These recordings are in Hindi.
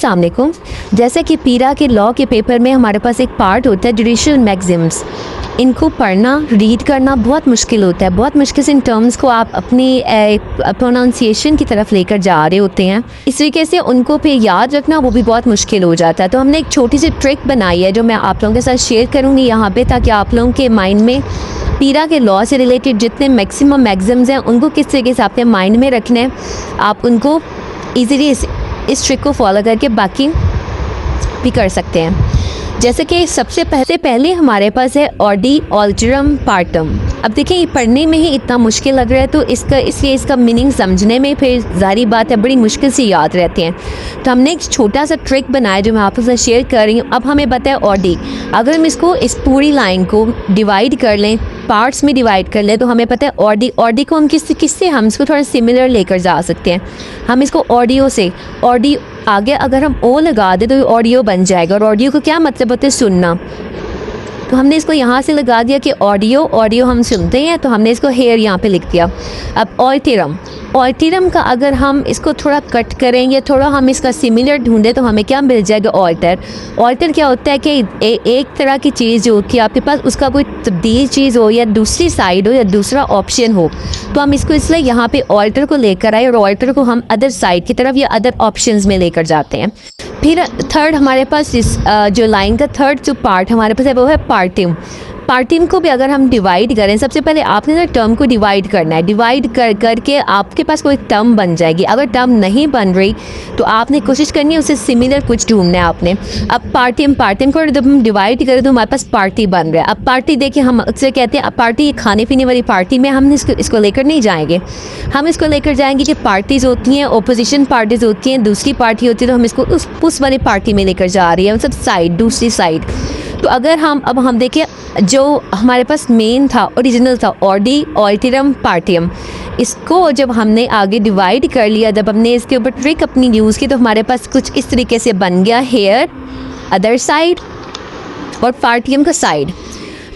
अस्सलाम वालेकुम। जैसे कि पीरा के लॉ के पेपर में हमारे पास एक पार्ट होता है जुडिशियल मैक्सिम्स। इनको पढ़ना रीड करना बहुत मुश्किल होता है। बहुत मुश्किल से इन टर्म्स को आप अपनी प्रोनाउंसिएशन की तरफ लेकर जा रहे होते हैं। इस तरीके से उनको फिर याद रखना वो भी बहुत मुश्किल हो जाता है। तो हमने एक छोटी सी ट्रिक बनाई है जो मैं आप लोगों के साथ शेयर करूँगी यहाँ पे, ताकि आप लोगों के माइंड में पीरा के लॉ से रिलेटेड जितने मैक्सिमम मैक्सिम्स हैं उनको किस तरीके से आपने माइंड में रखना है, आप उनको ईज़िली इस ट्रिक को फॉलो करके बाकी भी कर सकते हैं। जैसे कि सबसे पहले हमारे पास है ऑडी ऑल्टरम पार्टम। अब देखिए ये पढ़ने में ही इतना मुश्किल लग रहा है तो इसलिए इसका मीनिंग समझने में फिर जारी बात है बड़ी मुश्किल से याद रहते हैं। तो हमने एक छोटा सा ट्रिक बनाया जो मैं आपके साथ शेयर कर रही हूँ। अब हमें पता है ऑडी, अगर हम इस पूरी लाइन को डिवाइड कर लें, पार्ट्स में डिवाइड कर लें, तो हमें पता है ऑडी को हम किससे हम इसको थोड़ा सिमिलर लेकर जा सकते हैं। हम इसको ऑडियो से, ऑडी आगे अगर हम ओ लगा दें तो ऑडियो बन जाएगा। और ऑडियो को क्या मतलब होता है? सुनना। तो हमने इसको यहाँ से लगा दिया कि ऑडियो हम सुनते हैं, तो हमने इसको हेयर यहाँ पे लिख दिया। अब ऑल्टरम का अगर हम इसको थोड़ा कट करेंगे, थोड़ा हम इसका सिमिलर ढूंढें तो हमें क्या मिल जाएगा? ऑल्टर क्या होता है कि एक तरह की चीज़ जो कि आपके पास उसका कोई तब्दील चीज़ हो या दूसरी साइड हो या दूसरा ऑप्शन हो, तो हम इसको इसलिए यहाँ पे ऑल्टर को लेकर आए और ऑल्टर को हम अदर साइड की तरफ या अदर ऑप्शंस में लेकर जाते हैं। फिर थर्ड हमारे पास जो लाइन का थर्ड जो पार्ट हमारे पास है वो है पार्टिम। पार्टिम को भी अगर हम डिवाइड करें, सबसे पहले आपने ना टर्म को डिवाइड करना है। डिवाइड करके आपके पास कोई टर्म बन जाएगी। अगर टर्म नहीं बन रही तो आपने कोशिश करनी है उससे सिमिलर कुछ ढूंढना है आपने। अब पार्टिम को जब हम डिवाइड करें तो हमारे पास पार्टी बन रहा है। अब पार्टी देखिए, हम अक्सर कहते हैं अब पार्टी खाने पीने वाली पार्टी में हम इसको लेकर नहीं जाएंगे। हम इसको लेकर जाएंगे कि पार्टीज़ होती हैं, ओपोजिशन पार्टीज़ होती हैं, दूसरी पार्टी होती है, तो हम इसको उस वाली पार्टी में लेकर जा रही है, मतलब साइड, दूसरी साइड। तो अगर हम देखिए जो हमारे पास मेन था, ओरिजिनल था, ऑडी ऑल्टरम पार्टियम, इसको जब हमने आगे डिवाइड कर लिया, जब हमने इसके ऊपर ट्रिक अपनी यूज़ की, तो हमारे पास कुछ इस तरीके से बन गया हेयर अदर साइड और पार्टियम का साइड।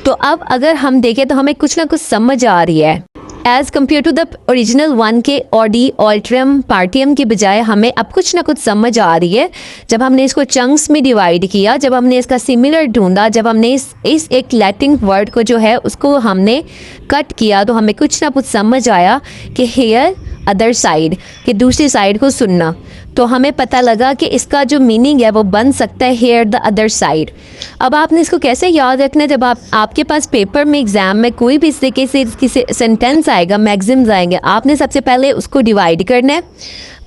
तो अब अगर हम देखें तो हमें कुछ ना कुछ समझ आ रही है। As compared to the original one के ऑडी ऑल्टरम पार्टियम के बजाय हमें अब कुछ ना कुछ समझ आ रही है। जब हमने इसको चंक्स में डिवाइड किया, जब हमने इसका सिमिलर ढूंढा, जब हमने इस एक लैटिन वर्ड को जो है उसको हमने कट किया, तो हमें कुछ ना कुछ समझ आया कि हेयर अदर साइड, कि दूसरी साइड को सुनना। तो हमें पता लगा कि इसका जो मीनिंग है वो बन सकता है हेयर द अदर साइड। अब आपने इसको कैसे याद रखना है? जब आपके पास पेपर में एग्ज़ाम में कोई भी इस तरीके से किसी सेंटेंस आएगा, मैक्सिम्स आएंगे, आपने सबसे पहले उसको डिवाइड करना है।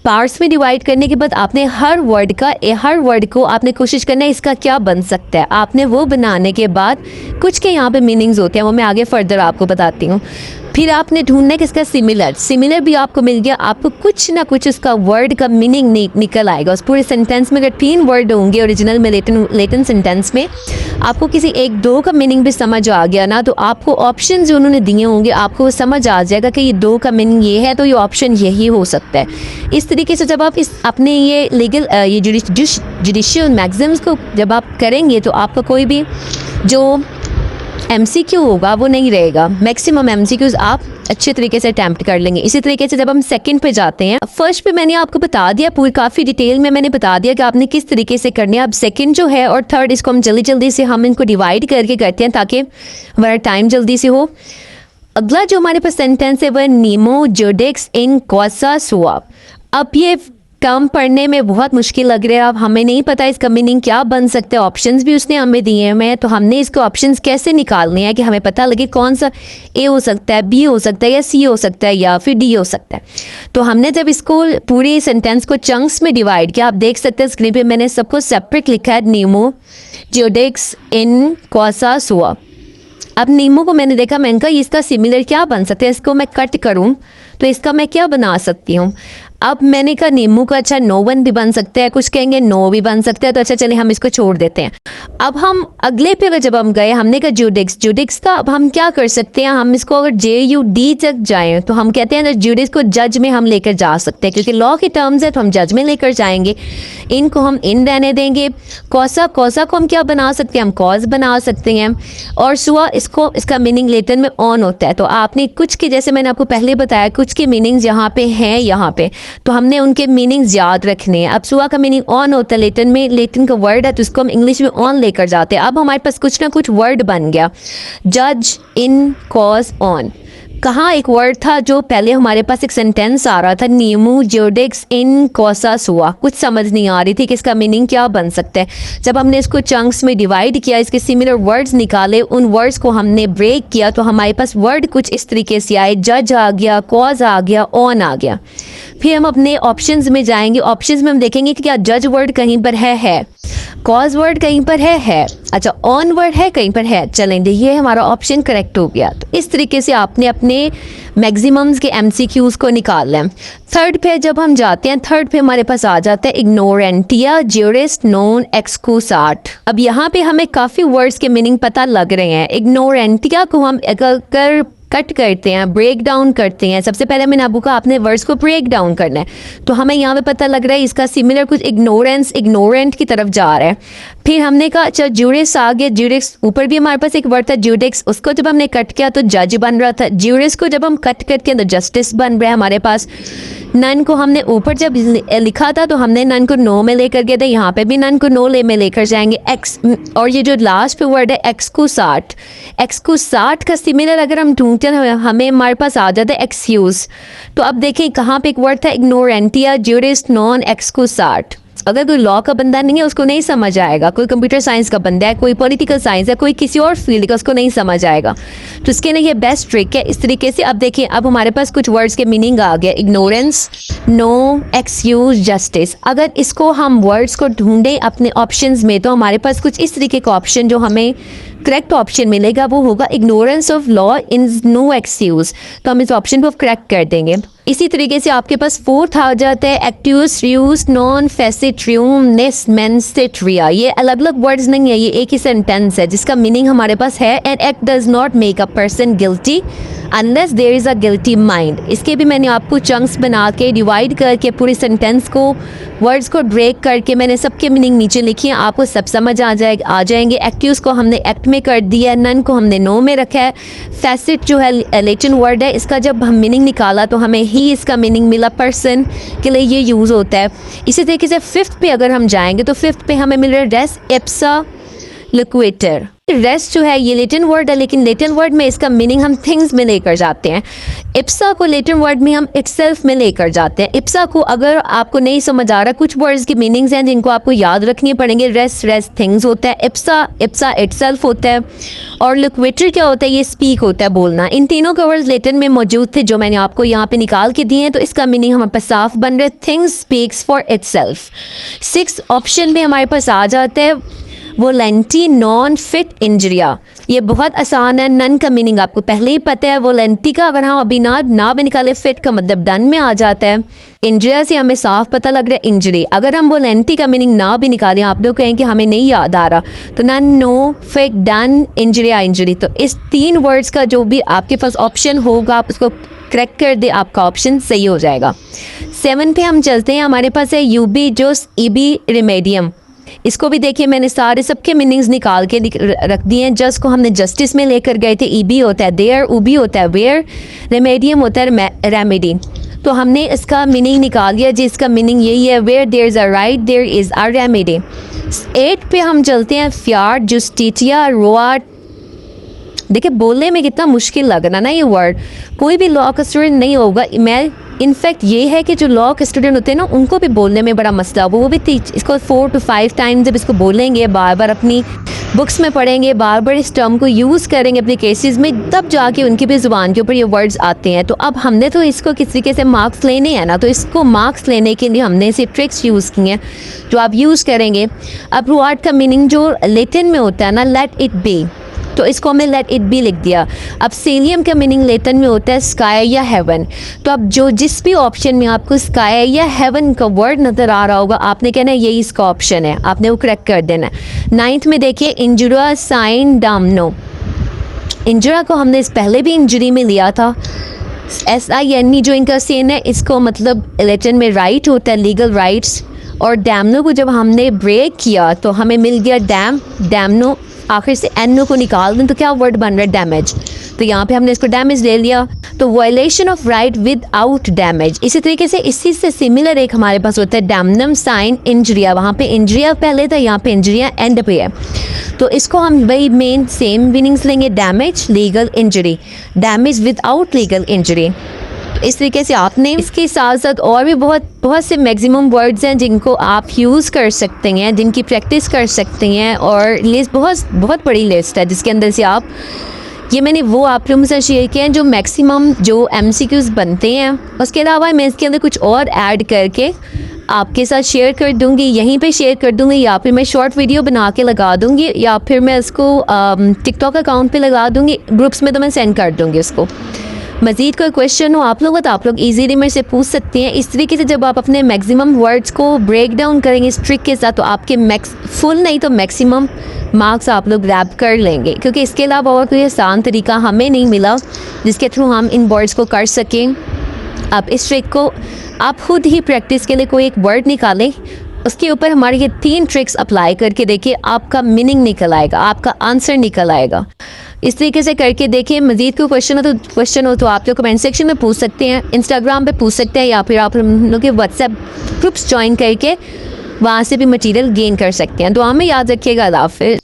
पार्ट्स में डिवाइड करने के बाद आपने हर वर्ड को आपने कोशिश करना है इसका क्या बन सकता है। आपने वो बनाने के बाद कुछ के यहाँ पे मीनिंग्स होते हैं, वो मैं आगे फर्दर आपको बताती हूँ। फिर आपने ढूंढना है कि इसका सिमिलर भी आपको मिल गया। आपको कुछ ना कुछ उसका वर्ड का मीनिंग निकल आएगा। उस पूरे सेंटेंस में अगर 3 वर्ड होंगे ओरिजिनल में, लेटिन सेंटेंस में, आपको किसी 1-2 का मीनिंग भी समझ आ गया ना, तो आपको ऑप्शन जो उन्होंने दिए होंगे आपको वो समझ आ जाएगा कि ये 2 का मीनिंग ये है, तो ये ऑप्शन यही हो सकता है। इस तरीके से जब आप अपने ये लीगल ये जुडिशियल मैक्सिम्स को जब आप करेंगे तो आपका कोई भी जो MCQ होगा वो नहीं रहेगा। मैक्सिमम MCQs आप अच्छे तरीके से अटैम्प्ट कर लेंगे। इसी तरीके से जब हम सेकंड पे जाते हैं, फर्स्ट पे मैंने आपको बता दिया, पूरी काफ़ी डिटेल में मैंने बता दिया कि आपने किस तरीके से करनी है। अब सेकंड जो है और थर्ड, इसको हम जल्दी से हम इनको डिवाइड करके करते हैं ताकि हमारा टाइम जल्दी से हो। अगला जो हमारे पास सेंटेंस है वह नीमो जोडेक्स इन क्वासा सुआ। अब ये टर्म पढ़ने में बहुत मुश्किल लग रहा है। अब हमें नहीं पता इसका मीनिंग क्या बन सकता है। ऑप्शंस भी उसने हमें दिए हैं, तो हमने इसको ऑप्शंस कैसे निकालने हैं कि हमें पता लगे कौन सा ए हो सकता है, बी हो सकता है, या सी हो सकता है, या फिर डी हो सकता है। तो हमने जब इसको पूरे सेंटेंस को चंक्स में डिवाइड किया, आप देख सकते हैं स्क्रीन पे मैंने सबको सेपरेट लिखा है, नीमो जोडेक्स इन क्वासा सुआ। अब नीमो को मैंने देखा, मैंने कहा इसका सिमिलर क्या बन सकता है, इसको मैं कट करूँ तो इसका मैं क्या बना सकती हूँ। अब मैंने कहा नींबू का अच्छा नो वन भी बन सकता है, कुछ कहेंगे नो भी बन सकता है, तो अच्छा चलिए हम इसको छोड़ देते हैं। अब हम अगले पे जब हम गए, हमने कहा जुडिक्स का अब हम क्या कर सकते हैं, हम इसको अगर JUD तक जाएं तो हम कहते हैं जुडिक्स को जज में हम लेकर जा सकते हैं, क्योंकि लॉ के टर्म्स है तो हम जज में लेकर जाएंगे। इनको हम इन रहने देंगे। कौसा को हम क्या बना सकते हैं, हम कॉज बना सकते हैं। और सुआ इसका मीनिंग लेटर में ऑन होता है। तो आपने कुछ के, जैसे मैंने आपको पहले बताया, कुछ के मीनिंग्स यहाँ पे हैं, यहाँ पे तो हमने उनके मीनिंग्स याद रखने हैं। अब सुआ का मीनिंग ऑन होता है लेटन में, लेटन का वर्ड है तो उसको हम इंग्लिश में ऑन लेकर जाते हैं। अब हमारे पास कुछ ना कुछ वर्ड बन गया, जज, इन, कॉज, ऑन। कहाँ एक वर्ड था जो पहले हमारे पास एक सेंटेंस आ रहा था, नीमू जोडेक्स इन कोसा सुआ, कुछ समझ नहीं आ रही थी कि इसका मीनिंग क्या बन सकता है। जब हमने इसको चंक्स में डिवाइड किया, इसके सिमिलर वर्ड्स निकाले, उन वर्ड्स को हमने ब्रेक किया तो हमारे पास वर्ड कुछ इस तरीके से आए, जज आ गया, कॉज आ गया, ऑन आ गया। फिर हम अपने ऑप्शंस में जाएंगे, ऑप्शंस में हम देखेंगे कि क्या जज वर्ड कहीं पर है, कॉज वर्ड कहीं पर है, अच्छा ऑन वर्ड है कहीं पर है। चलेंगे, ये हमारा ऑप्शन करेक्ट हो गया। तो इस तरीके से आपने अपने मैक्सिमम्स के एमसीक्यूज को निकाल लें। थर्ड पे जब हम जाते हैं, थर्ड पे हमारे पास आ जाता है इग्नोरेंटिया, ज्यूरिस्ट, नॉन, एक्सक्यूसाट। अब यहाँ पे हमें काफ़ी वर्ड्स के मीनिंग पता लग रहे हैं। इग्नोरेंटिया को हम अगर कट करते हैं, ब्रेक डाउन करते हैं, सबसे पहले मैंने आपको कहा आपने वर्ड्स को ब्रेक डाउन करना है, तो हमें यहाँ पे पता लग रहा है इसका सिमिलर कुछ इग्नोरेंस, इग्नोरेंट की तरफ जा रहा है। फिर हमने कहा अच्छा ज्यूरिस आ गया, ज्यूरिस ऊपर भी हमारे पास एक वर्ड था ज्यूडिक्स, उसको जब हमने कट किया तो जज बन रहा था। ज्यूरिस को जब हम कट करके तो जस्टिस बन रहा है हमारे पास। नन को हमने ऊपर जब लिखा था तो हमने नन को नो में लेकर गए थे, यहाँ पे भी नन को नो ले में लेकर जाएंगे। एक्स, और ये जो लास्ट पे वर्ड है एक्सक्यूसाट, एक्सक्यूसाट का सिमिलर अगर हम ढूंढते हैं हमें हमारे पास आ जाता है एक्सक्यूज। तो अब देखें कहाँ पे एक वर्ड था इग्नोरेंटिया, ज्यूरिस, नॉन, एक्सक्यूसाट। अगर कोई लॉ का बंदा नहीं है उसको नहीं समझ आएगा, कोई कंप्यूटर साइंस का बंदा है, कोई पॉलिटिकल साइंस है, कोई किसी और फील्ड का, उसको नहीं समझ आएगा। तो इसके लिए ये बेस्ट ट्रिक है इस तरीके से। अब देखिए अब हमारे पास कुछ वर्ड्स के मीनिंग आ गया, इग्नोरेंस, नो, एक्सक्यूज, जस्टिस। अगर इसको हम वर्ड्स को ढूंढें अपने ऑप्शंस में तो हमारे पास कुछ इस तरीके का ऑप्शन जो हमें करेक्ट ऑप्शन मिलेगा वो होगा ignorance of law in no excuse. तो हम इस ऑप्शन को करेक्ट कर देंगे। इसी तरीके से आपके पास फोर्थ आ जाता है एक्ट्यूस, रियूस, नॉन, फेसिट्रियम, नेस, मेंसिट्रिया। ये अलग अलग वर्ड्स नहीं है, ये एक ही सेंटेंस है जिसका मीनिंग हमारे पास है an act does not make a person guilty unless there is a guilty mind. इसके भी मैंने आपको चंक्स बना के डिवाइड करके पूरे सेंटेंस को वर्ड्स को ब्रेक करके मैंने सबके मीनिंग नीचे लिखी है, आपको सब समझ आ जाएंगे। एक्ट्यूस को हमने एक्ट में कर दिया, नन को हमने नो में रखा है। फैसिट जो है लैटिन वर्ड है, इसका जब हम मीनिंग निकाला तो हमें ही इसका मीनिंग मिला, पर्सन के लिए ये यूज़ होता है। इसी तरीके से फिफ्थ पे अगर हम जाएंगे तो फिफ्थ पे हमें मिल रहा है रेस एप्सा लिक्वेटर। रेस्ट जो है ये लेटिन वर्ड है, लेकिन लेटिन वर्ड में इसका मीनिंग हम थिंग्स में लेकर जाते हैं। इप्सा को लेटिन वर्ड में हम इटसेल्फ में लेकर जाते हैं। इप्सा को अगर आपको नहीं समझ आ रहा, कुछ वर्ड्स के मीनिंग्स हैं जिनको आपको याद रखने पड़ेंगे। रेस्ट थिंग्स होता है, इप्सा इटसेल्फ होता है, और लिक्वेटर क्या होता है, ये स्पीक होता है, बोलना। इन तीनों के वर्ड्स लेटिन में मौजूद थे जो मैंने आपको यहाँ पे निकाल के दिए हैं, तो इसका मीनिंग हमारे पास साफ बन रहा है, things speaks for itself. Six option में हमारे पास आ जाता है वोलेंटी, नॉन, फिट, इंजरिया। ये बहुत आसान है, नन का मीनिंग आपको पहले ही पता है। वोलेंटी का अगर हम अभी ना भी निकाले, फिट का मतलब डन में आ जाता है। इंजरिया से हमें साफ पता लग रहा है इंजरी। अगर हम वोलेंटी का मीनिंग ना भी निकालें, आप लोग कहें कि हमें नहीं याद आ रहा, तो नन, नो, फिट, डन, इंजरिया, इंजरी। तो इस तीन वर्ड्स का जो भी आपके पास ऑप्शन होगा आप उसको करेक्ट कर दे, आपका ऑप्शन सही हो जाएगा। 7 पे हम चलते हैं, हमारे पास है यूबी जोस इबी रिमेडियम। इसको भी देखिए मैंने सारे सबके मीनिंग्स निकाल के रख दिए हैं। जस्ट को हमने जस्टिस में लेकर गए थे, ईबी होता है देयर, उबी होता है वेयर, रेमेडियम होता है रेमेडी। तो हमने इसका मीनिंग निकाल दिया जिसका मीनिंग यही है, where there is a right there is a remedy. 8 पे हम चलते हैं, फ्यार, जस्टिटिया, रोआट। देखिए बोलने में कितना मुश्किल लग रहा ना ये वर्ड, कोई भी लॉ का स्टूडेंट नहीं होगा। मैं इनफैक्ट ये है कि जो लॉ के स्टूडेंट होते हैं ना उनको भी बोलने में बड़ा मसला, वो भी इसको 4 to 5 टाइम्स जब इसको बोलेंगे, बार बार अपनी बुक्स में पढ़ेंगे, बार बार इस टर्म को यूज़ करेंगे अपने केसेस में, तब जाके उनकी भी ज़ुबान के ऊपर ये वर्ड्स आते हैं। तो अब हमने तो इसको किस तरीके से मार्क्स लेने हैं ना, तो इसको मार्क्स लेने के लिए हमने ऐसे ट्रिक्स यूज़ किए हैं जो आप यूज़ करेंगे। अब रुआट का मीनिंग जो लेटिन में होता है ना, लेट इट बी, तो इसको हमने लेट इट बी लिख दिया। अब सेलियम का मीनिंग लेटिन में होता है स्काई या हेवन। तो अब जो जिस भी ऑप्शन में आपको स्काई या हेवन का वर्ड नज़र आ रहा होगा, आपने कहना है यही इसका ऑप्शन है, आपने वो करेक्ट कर देना है। 9th में देखिए इंजुरा, साइन, डामनो। इंजुरा को हमने इस पहले भी इंजरी में लिया था, SINE जो इनका सेन है, इसको मतलब लेटिन में राइट होता है, लीगल राइट्स। और डैमनो को जब हमने ब्रेक किया तो हमें मिल गया डैमनो, आखिर से एनो को निकाल दें तो क्या वर्ड बन रहा है, डैमेज। तो यहाँ पे हमने इसको डैमेज ले लिया, तो violation of right without damage. इसी तरीके से इसी से सिमिलर एक हमारे पास होता है डैमनम साइन इंजरिया, वहाँ पे इंजरिया पहले था, यहाँ पे इंजरिया एंड पे है। तो इसको हम वही मेन सेम मीनिंग्स लेंगे, damage, legal injury, damage without legal injury. इस तरीके से आपने इसके साथ साथ और भी बहुत से मैक्सिमम वर्ड्स हैं जिनको आप यूज़ कर सकते हैं, जिनकी प्रैक्टिस कर सकते हैं, और लिस्ट बहुत बड़ी लिस्ट है जिसके अंदर से आप, ये मैंने वो आप लोगों से शेयर किए हैं जो मैक्सिमम जो MCQs बनते हैं। उसके अलावा मैं इसके अंदर कुछ और ऐड करके आपके साथ शेयर कर दूंगी, यहीं पे शेयर कर दूंगी, या फिर मैं शॉर्ट वीडियो बना के लगा दूंगी, या फिर मैं इसको TikTok अकाउंट पे लगा दूंगी, ग्रुप्स में तो मैं सेंड कर दूंगी उसको। मज़ीद कोई क्वेश्चन हो आप लोगों तो आप लोग ईजीली मेरे से पूछ सकते हैं। इस तरीके से जब आप अपने मैक्सिमम वर्ड्स को ब्रेक डाउन करेंगे इस ट्रिक के साथ, तो आपके फुल नहीं तो मैक्सिमम मार्क्स आप लोग ग्रैब कर लेंगे, क्योंकि इसके अलावा और कोई आसान तरीका हमें नहीं मिला जिसके थ्रू हम इन वर्ड्स को कर सकें। आप इस ट्रिक को आप खुद ही प्रैक्टिस के लिए कोई एक वर्ड निकालें, उसके ऊपर हमारे ये 3 ट्रिक्स अप्लाई करके देखिए, आपका मीनिंग निकल आएगा, आपका आंसर निकल आएगा। इस तरीके से करके देखिए। मज़ीद कोई क्वेश्चन हो तो आप लोग कमेंट सेक्शन में पूछ सकते हैं, इंस्टाग्राम पे पूछ सकते हैं, या फिर आप हम लोग के व्हाट्सएप ग्रुप्स ज्वाइन करके वहाँ से भी मटेरियल गेन कर सकते हैं। दुआ में याद रखिएगा। अल्लाह हाफ़िज़।